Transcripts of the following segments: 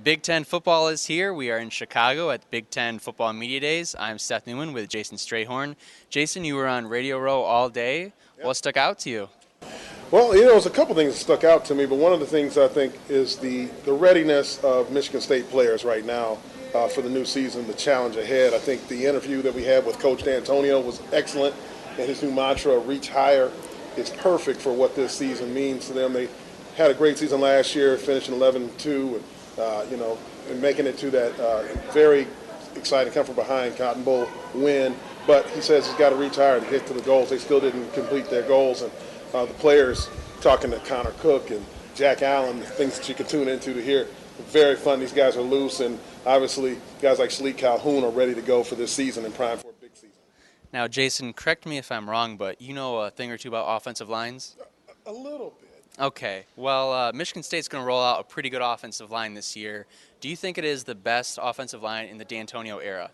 Big Ten football is here. We are in Chicago at Big Ten Football Media Days. I'm Seth Newman with Jason Strayhorn. Jason, you were on Radio Row all day. Yep. What stuck out to you? Well, there's a couple things that stuck out to me, but one of the things I think is the readiness of Michigan State players right now for the new season, the challenge ahead. I think the interview that we had with Coach D'Antonio was excellent, and his new mantra, reach higher, is perfect for what this season means to them. They had a great season last year, finishing 11-2, and making it to that very exciting come from behind Cotton Bowl win. But he says he's got to reach higher to get to the goals. They still didn't complete their goals, and the players talking to Connor Cook and Jack Allen, the things that you can tune into to hear, very fun. These guys are loose, and obviously guys like Shalik Calhoun are ready to go for this season and prime for a big season. Now, Jason, correct me if I'm wrong, but you know a thing or two about offensive lines? A little bit. Okay. Well, Michigan State's going to roll out a pretty good offensive line this year. Do you think it is the best offensive line in the D'Antonio era?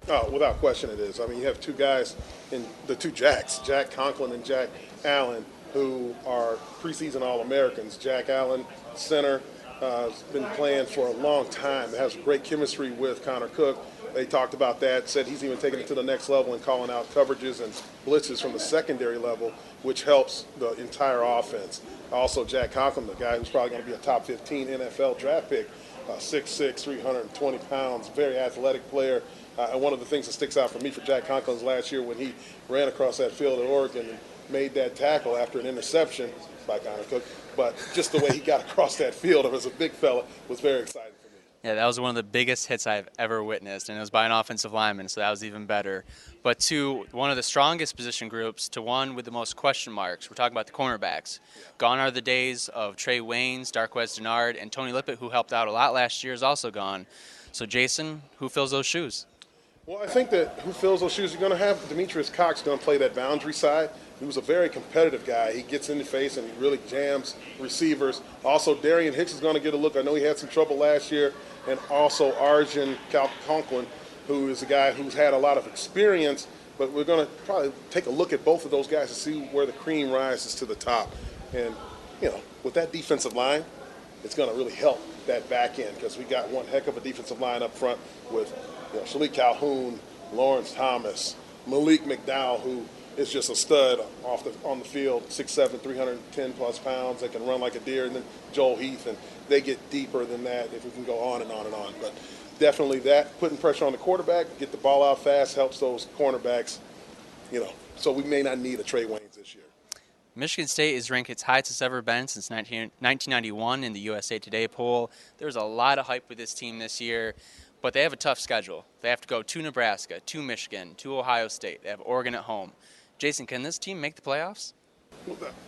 Oh, without question it is. I mean, you have two guys, in the two Jacks, Jack Conklin and Jack Allen, who are preseason All-Americans. Jack Allen, center, has been playing for a long time. Has great chemistry with Connor Cook. They talked about that, said he's even taking it to the next level and calling out coverages and blitzes from the secondary level, which helps the entire offense. Also, Jack Conklin, the guy who's probably going to be a top 15 NFL draft pick, 6'6", 320 pounds, very athletic player. And one of the things that sticks out for me for Jack Conklin is last year when he ran across that field at Oregon and made that tackle after an interception by Connor Cook. But just the way he got across that field as a big fella was very exciting for me. Yeah, that was one of the biggest hits I've ever witnessed, and it was by an offensive lineman, so that was even better. But to one of the strongest position groups, to one with the most question marks, we're talking about the cornerbacks. Yeah. Gone are the days of Trey Waynes, Darqueze Dennard, and Tony Lippett, who helped out a lot last year, is also gone. So, Jason, who fills those shoes? Well, I think that who fills those shoes, you're going to have Demetrius Cox going to play that boundary side. He was a very competitive guy. He gets in the face and he really jams receivers. Also, Darian Hicks is going to get a look. I know he had some trouble last year. And also Arjun Conklin, who is a guy who's had a lot of experience. But we're going to probably take a look at both of those guys to see where the cream rises to the top. And, with that defensive line, it's going to really help that back end because we got one heck of a defensive line up front with Shalik Calhoun, Lawrence Thomas, Malik McDowell, who is just a stud on the field, 6'7", 310-plus pounds that can run like a deer, and then Joel Heath, and they get deeper than that if we can go on and on and on. But definitely that, putting pressure on the quarterback, get the ball out fast, helps those cornerbacks, so we may not need a Trey Waynes this year. Michigan State is ranked its highest it's ever been since 1991 in the USA Today poll. There's a lot of hype with this team this year, but they have a tough schedule. They have to go to Nebraska, to Michigan, to Ohio State. They have Oregon at home. Jason, can this team make the playoffs?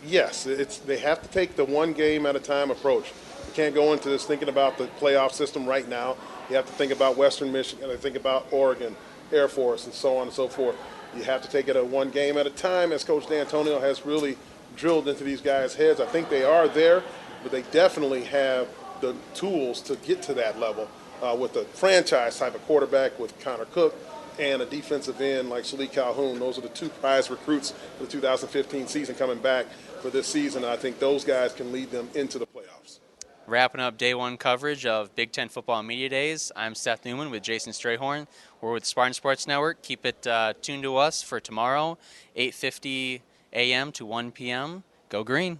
Yes, they have to take the one game at a time approach. You can't go into this thinking about the playoff system right now. You have to think about Western Michigan, think about Oregon, Air Force, and so on and so forth. You have to take it one game at a time, as Coach D'Antonio has really drilled into these guys' heads. I think they are there, but they definitely have the tools to get to that level with a franchise type of quarterback with Connor Cook and a defensive end like Shalik Calhoun. Those are the two prize recruits for the 2015 season coming back for this season. I think those guys can lead them into the playoffs. Wrapping up day one coverage of Big Ten Football Media Days, I'm Seth Newman with Jason Strayhorn. We're with Spartan Sports Network. Keep it tuned to us for tomorrow, 8:50 a.m. to 1 p.m. Go Green.